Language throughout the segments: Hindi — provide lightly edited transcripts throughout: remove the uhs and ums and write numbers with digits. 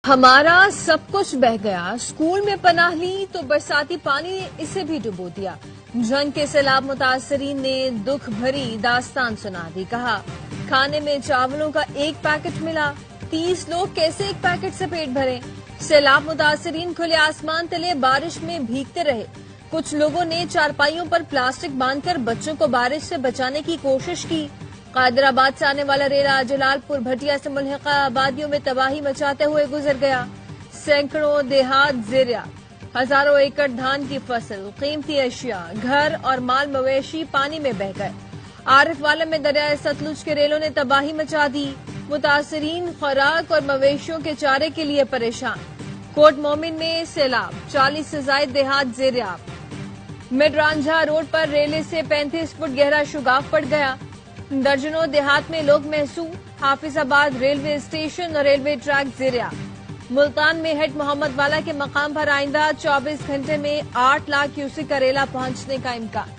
हमारा सब कुछ बह गया, स्कूल में पनाह ली तो बरसाती पानी ने इसे भी डुबो दिया। जंग के सैलाब मुतासरीन ने दुख भरी दास्तान सुना दी। कहा, खाने में चावलों का एक पैकेट मिला, 30 लोग कैसे एक पैकेट से पेट भरें। सैलाब मुतासरीन खुले आसमान तले बारिश में भीगते रहे। कुछ लोगों ने चारपाइयों पर प्लास्टिक बांधकर बच्चों को बारिश से बचाने की कोशिश की। कादराबाद से आने वाला रेला जलालपुर भटिया से मुल्हिका आबादियों में तबाही मचाते हुए गुजर गया। सैकड़ों देहात ज़ेरिया, हजारों एकड़ धान की फसल, कीमती अशिया, घर और माल मवेशी पानी में बह गए। आरिफवाला में दरियाए सतलुज के रेलों ने तबाही मचा दी। मुतासरीन खुराक और मवेशियों के चारे के लिए परेशान। कोट मोमिन में सैलाब, 40 से ज्यादा देहात ज़ेरिया। मिडरांझा रोड पर रेले से 35 फुट गहरा शुगाफ पड़ गया। दर्जनों देहात में लोग महसूस। हाफिजाबाद रेलवे स्टेशन और रेलवे ट्रैक ज़ेरिया। मुल्तान में हेड मोहम्मद वाला के मकाम पर आइंदा 24 घंटे में 8 लाख क्यूसेक का रेला पहुंचने का इम्कान।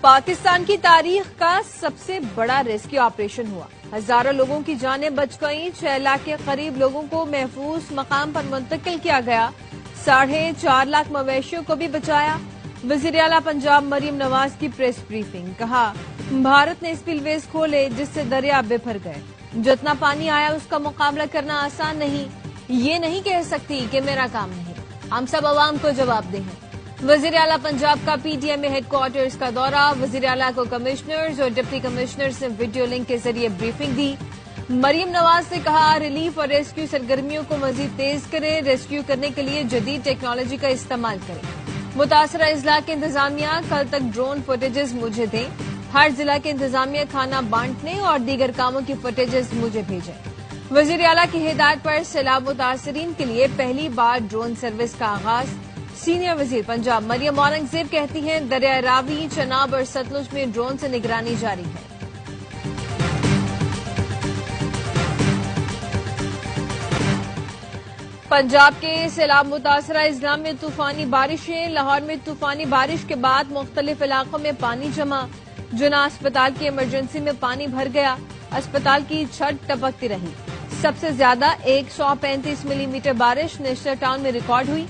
पाकिस्तान की तारीख का सबसे बड़ा रेस्क्यू ऑपरेशन हुआ। हजारों लोगों की जानें बच गईं। 6 लाख के करीब लोगों को महफूज मकाम पर मुंतकिल किया गया। 4.5 लाख मवेशियों को भी बचाया। वजीर आला पंजाब मरियम नवाज की प्रेस ब्रीफिंग। कहा, भारत ने स्पिलवेज खोले जिससे दरिया बिफर गए। जितना पानी आया उसका मुकाबला करना आसान नहीं। ये नहीं कह सकती कि मेरा काम नहीं, हम सब अवाम को जवाबदेह हैं। वजीर आला पंजाब का पीटीएमए हेडक्वार्टर्स का दौरा। वजीर आला को कमिश्नर्स और डिप्टी कमिश्नर्स ने वीडियो लिंक के जरिए ब्रीफिंग दी। मरियम नवाज ने कहा, रिलीफ और रेस्क्यू सरगर्मियों को मजीद तेज करें। रेस्क्यू करने के लिए जदीद टेक्नोलॉजी का इस्तेमाल करें। मुतासरा इजला के इंतजामिया कल तक ड्रोन फुटेजेस मुझे दें। हर जिला के इंतजामिया खाना बांटने और दीगर कामों की फुटेजेस मुझे भेजें। वजीर आला की हिदायत पर सैलाब मुतासरीन के लिए पहली बार ड्रोन सर्विस का आगाज। सीनियर वजीर पंजाब मरियम औरंगजेब कहती हैं, दरिया रावी, चनाब और सतलुज में ड्रोन से निगरानी जारी है। पंजाब के सैलाब मुतासरा इजला में तूफानी बारिशें। लाहौर में तूफानी बारिश के बाद मुख्तलिफ इलाकों में पानी जमा। जुना अस्पताल की इमरजेंसी में पानी भर गया। अस्पताल की छत टपकती रही। सबसे ज्यादा 135 मिलीमीटर बारिश नेशनल टाउन में रिकॉर्ड हुई।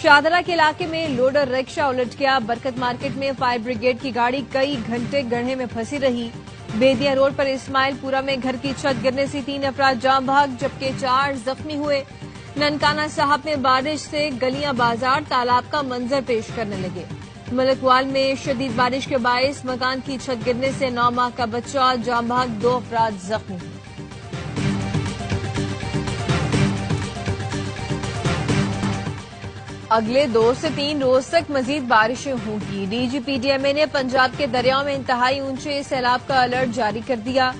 शाहदरा के इलाके में लोडर रिक्शा उलट गया। बरकत मार्केट में फायर ब्रिगेड की गाड़ी कई घंटे गड्ढे में फंसी रही। बेदिया रोड पर इस्माइलपुरा में घर की छत गिरने से 3 अफराद जान भाग जबकि 4 जख्मी हुए। ननकाना साहब में बारिश से गलियां, बाजार, तालाब का मंजर पेश करने लगे। मलकवाल में शदीद बारिश के बायस मकान की छत गिरने से 9 माह का बच्चा जान भाग, 2 अफराद जख्मी हुए। अगले 2 से 3 रोज तक मजीद बारिशें होंगी। डीजीपीडीएमए ने पंजाब के दरियाओं में इंतहाई ऊंचे सैलाब का अलर्ट जारी कर दिया।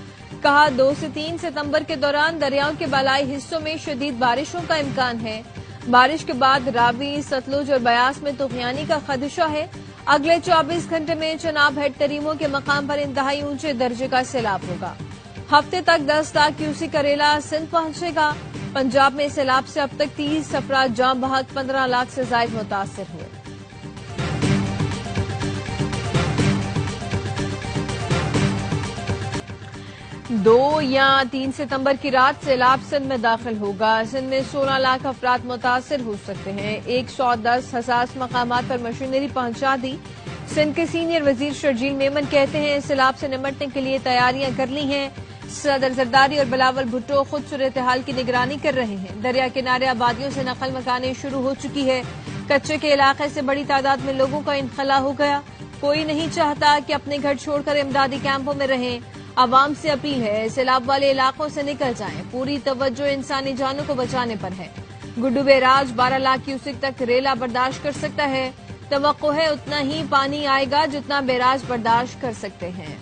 कहा, 2 से 3 सितंबर के दौरान दरियाओं के बालाई हिस्सों में शदीद बारिशों का इम्कान है। बारिश के बाद रावी, सतलुज और बयास में तुगयानी का खदशा है। अगले 24 घंटे में चनाब हेड तरीमों के मकाम पर इंतहाई ऊंचे दर्जे का सैलाब होगा। हफ्ते तक 10 लाख क्यूसेक का रेला सिंध पहुंचेगा। पंजाब में सैलाब से अब तक 30 अफराद जान बहक, 15 लाख से ज्यादा मुतासिर हुए। दो या 3 सितंबर की रात सैलाब सिंध में दाखिल होगा। सिंध में 16 लाख अफराद मुतासिर हो सकते हैं। 110 हसास मकामात पर मशीनरी पहुंचा दी। सिंध के सीनियर वजीर शर्जील मेमन कहते हैं, सैलाब से निमटने के लिए तैयारियां कर ली हैं। सदर जरदारी और बिलावल भुट्टो खुद सूरत हाल की निगरानी कर रहे हैं। दरिया किनारे आबादियों से नकल मकानी शुरू हो चुकी है। कच्चे के इलाके से बड़ी तादाद में लोगों का इनखला हो गया। कोई नहीं चाहता कि अपने घर छोड़कर इमदादी कैंपों में रहें। आवाम से अपील है, सैलाब वाले इलाकों से निकल जाएं। पूरी तवज्जो इंसानी जानों को बचाने पर है। गुड्डू बैराज 12 लाख क्यूसेक तक रेला बर्दाश्त कर सकता है। तवक्को है उतना ही पानी आएगा जितना बैराज बर्दाश्त कर सकते हैं।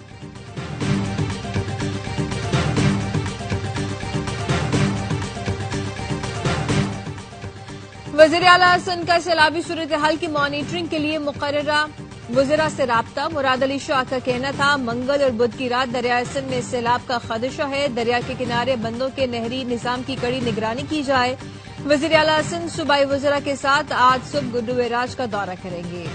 वजीर आला सिंध का सैलाबी सूरत हाल की मॉनिटरिंग के लिए मुकर्ररा वज़ीरा से राब्ता। मुराद अली शाह का कहना था, मंगल और बुध की रात दरिया सिंध में सैलाब का खदशा है। दरिया के किनारे बंदों के नहरी निजाम की कड़ी निगरानी की जाए। वज़ीर आला सिंध सूबाई वज़रा के साथ आज सुबह गुड्डू बैराज का दौरा करेंगे।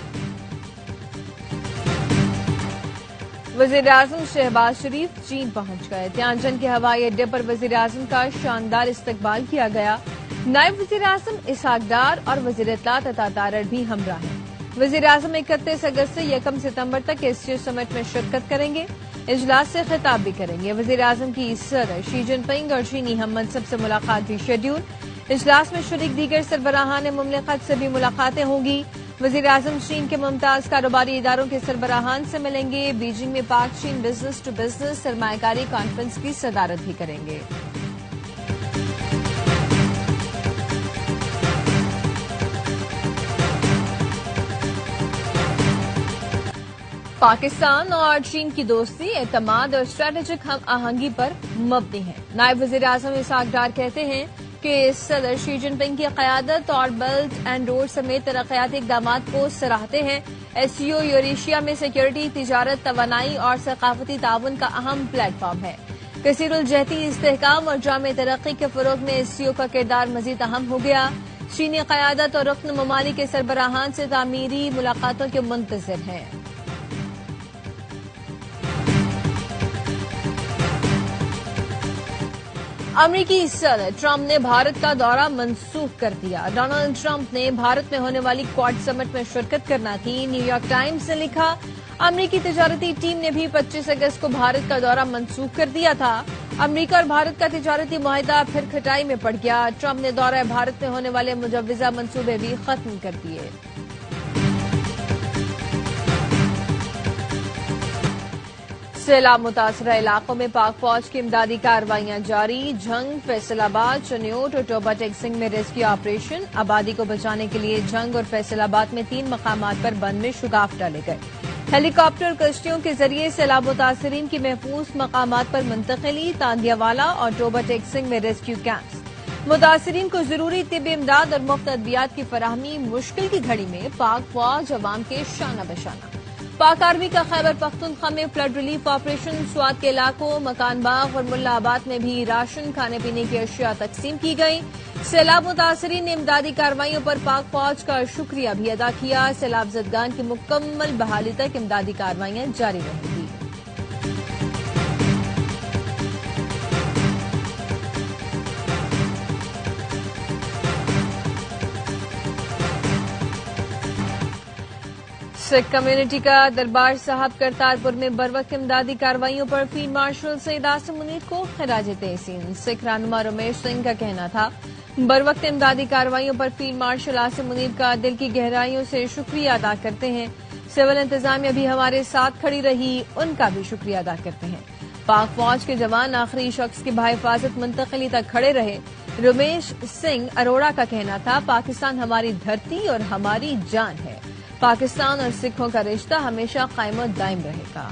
वज़ीर-ए-आज़म शहबाज शरीफ चीन पहुंच गए। तियानजिन के हवाई अड्डे पर वज़ीर-ए-आज़म का शानदार इस्तकबाल किया गया। नायब वज़ीर-ए-आज़म इसहाक डार और वज़ीर इत्तलात अता तारड़ भी हमरा हैं। वज़ीर-ए-आज़म 31 अगस्त से 1 सितंबर तक एससीओ समिट में शिरकत करेंगे। इजलास से खिताब भी करेंगे। वज़ीर-ए-आज़म की सदर शी जिनपिंग और चीनी हम मनसब से मुलाकात भी शेड्यूल। इजलास में शरीक दीगर सरबराहान मुमलिकत से भी मुलाकातें होंगी। वज़ीर-ए-आज़म चीन के मुमताज कारोबारी इदारों के सरबराहान से मिलेंगे। बीजिंग में पाक चीन बिजनेस टू बिजनेस सरमायाकारी कॉन्फ्रेंस की सदारत भी करेंगे। पाकिस्तान और चीन की दोस्ती एतमाद और स्ट्रेटेजिक हम आहंगी पर मबनी है। नायब वज़ीर-ए-आज़म इसहाक डार कहते हैं कि सदर शी जिनपिंग की क़यादत और बेल्ट एंड रोड समेत तरक्याती इक़दामात को सराहते हैं। एससीओ यूरेशिया में सिक्योरिटी, तिजारत, तवानाई और सकाफती ताउन का अहम प्लेटफॉर्म है। कसीरुल जहती इस्तेहकाम और जामे तरक्की के फ़रोग़ में एससीओ का किरदार मज़ीद अहम हो गया। चीनी क़यादत और रुकन ममालिक के सरबराहान से तामीरी मुलाकातों के मुंतज़िर हैं। अमरीकी सदर ट्रंप ने भारत का दौरा मंसूख कर दिया। डोनाल्ड ट्रंप ने भारत में होने वाली क्वाड समिट में शिरकत करना थी। न्यूयॉर्क टाइम्स ने लिखा, अमरीकी तिजारती टीम ने भी 25 अगस्त को भारत का दौरा मंसूख कर दिया था। अमरीका और भारत का तिजारती मुआहदा फिर खटाई में पड़ गया। ट्रंप ने दौरा भारत में होने वाले मुजव्वज़ा मंसूबे भी खत्म कर दिए। सैलाब मुतासरा इलाकों में पाक फौज की इमदादी कार्रवाइयां जारी। झंग, फैसलाबाद, चन्योट और टोबा टेक्सिंग में रेस्क्यू ऑपरेशन। आबादी को बचाने के लिए झंग और फैसलाबाद में 3 मकामात पर बंद में शुगाफ डाले गए। हेलीकॉप्टर और कश्तियों के जरिए सैलाब मुतासरीन की महफूज मकामात पर मुंतकिली। तांदियावाला और टोबा टेक्सिंग में रेस्क्यू कैंप्स। मुतासरीन को जरूरी तिब्बी इमदाद और मुफ्त अद्वियात की फराहमी। मुश्किल की घड़ी में पाक फौज अवाम के शाना बशाना। पाक आर्मी का खैबर पख्तूनख्वा में फ्लड रिलीफ ऑपरेशन। स्वात के इलाकों मकान बाग और मुल्लाबाद में भी राशन, खाने पीने की अशिया तकसीम की गई। सैलाब मुतासरीन ने इमदादी कार्रवाइयों पर पाक फौज का शुक्रिया भी अदा किया। सैलाब ज़दगान की मुकम्मल बहाली तक इमदादी कार्रवाइयां जारी रहेंगी। सिख कम्युनिटी का दरबार साहब करतारपुर में बरवक्त इमदादी कार्रवाइयों पर फील्ड मार्शल सैयद आसिम मुनीर को खिराज तहसीन। सिख रहनुमा रमेश सिंह का कहना था, बरवक्त इमदादी कार्रवाइयों पर फील्ड मार्शल आसिम मुनीर का दिल की गहराइयों से शुक्रिया अदा करते हैं। सिविल इंतजामिया भी हमारे साथ खड़ी रही, उनका भी शुक्रिया अदा करते हैं। पाक फौज के जवान आखिरी शख्स की बाहिफाजत मुंतकिली तक खड़े रहे। रमेश सिंह अरोड़ा का कहना था, पाकिस्तान हमारी धरती और हमारी जान है। पाकिस्तान और सिखों का रिश्ता हमेशा कायम और दायम रहेगा।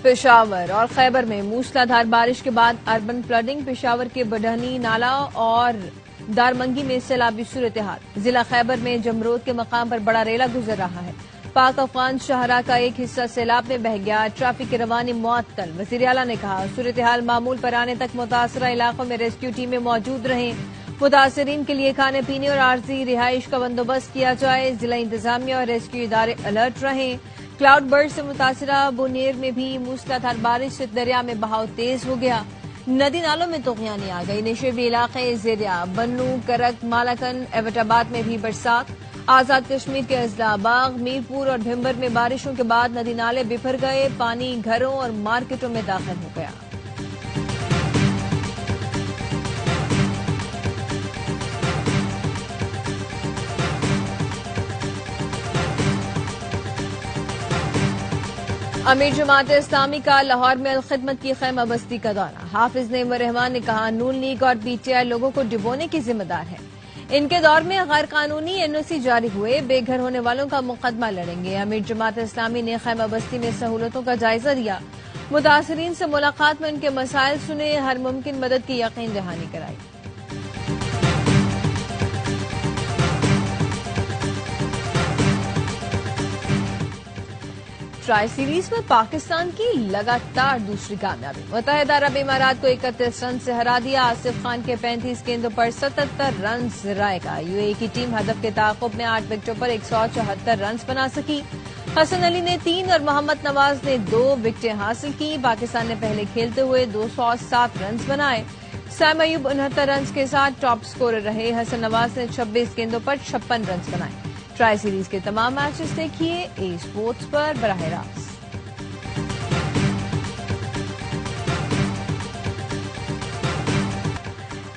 पेशावर और खैबर में मूसलाधार बारिश के बाद अर्बन फ्लडिंग। पेशावर के बढ़नी नाला और दारमंगी में सैलाबी सूरत हाल। जिला खैबर में जमरोद के मकाम पर बड़ा रेला गुजर रहा है। पाक अफगान शाहरा का एक हिस्सा सैलाब में बह गया। ट्रैफिक की रवानी मुअत्तल। वज़ीर आला ने कहा, सूरत हाल मामूल पर आने तक मुतासरा इलाकों में रेस्क्यू टीमें मौजूद रहें। मुतासरीन के लिए खाने पीने और आर्जी रिहाइश का बंदोबस्त किया जाए। जिला इंतजामिया और रेस्क्यू इदारे अलर्ट रहें। क्लाउड बर्स्ट से मुतासरा बुनेर में भी मूसलाधार बारिश से दरिया में बहाव तेज हो गया। नदी नालों में तूफानी आ गई। निशेबी इलाके ज़ेरिया, बन्नू, करक, मालाकन, एबटाबाद में भी बरसात। आजाद कश्मीर के अजलाबाग, मीरपुर और भिम्बर में बारिशों के बाद नदी नाले बिफर गए। पानी घरों और मार्केटों में दाखिल हो गया। अमीर जमात इस्लामी का लाहौर में अलखिदमत की खैमा बस्ती का दौरा। हाफिज नईम रहमान ने कहा, नून लीग और पीटीआई लोगों को डुबोने की जिम्मेदार है। इनके दौर में गैर कानूनी एनओसी जारी हुए। बेघर होने वालों का मुकदमा लड़ेंगे। अमीर जमात इस्लामी ने खैमा बस्ती में सहूलतों का जायजा लिया। मुतासरीन से मुलाकात में उनके मसाइल सुने। हर मुमकिन मदद की यकीन दहानी कराई। ट्राई सीरीज में पाकिस्तान की लगातार दूसरी कामयाबी। मुत्तहिदा अरब इमारात को 31 रन से हरा दिया। आसिफ खान के 35 गेंदों पर 77 रन रायगा। यूएई की टीम हदफ के ताक़ुब में 8 विकेटों पर 174 रन बना सकी। हसन अली ने 3 और मोहम्मद नवाज ने 2 विकेटें हासिल की। पाकिस्तान ने पहले खेलते हुए 207 रन बनाए। सैम अयूब 69 रन के साथ टॉप स्कोरर रहे। हसन नवाज ने 26 गेंदों पर 56 रन बनाए। ट्राई सीरीज के तमाम मैचेस देखिए ए स्पोर्ट्स पर बराह रास्त।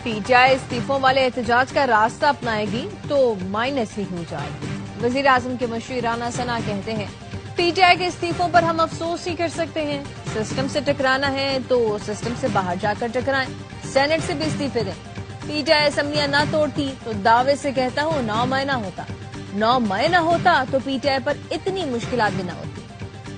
पीटीआई इस्तीफों वाले एहतजाज का रास्ता अपनाएगी तो माइनस ही हो जाएगी। वजीर आजम के मशहूर राना सना कहते हैं, पीटीआई के इस्तीफों पर हम अफसोस ही कर सकते हैं। सिस्टम से टकराना है तो सिस्टम से बाहर जाकर टकराएं। सेनेट से भी इस्तीफे दें। पीटीआई असेंबलियां ना तोड़ती तो दावे से कहता हूं 9 मई ना होता। 9 मई न होता तो पीटीआई पर इतनी मुश्किलात भी न होती।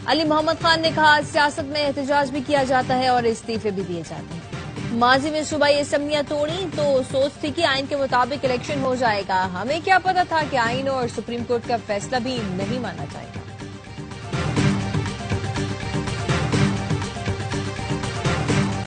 अली मोहम्मद खान ने कहा, सियासत में एहतजाज भी किया जाता है और इस्तीफे भी दिए जाते हैं। माजी में सूबाई असेंबलियां तोड़ी तो सोच थी कि आइन के मुताबिक इलेक्शन हो जाएगा। हमें क्या पता था कि आइन और सुप्रीम कोर्ट का फैसला भी नहीं माना जाएगा।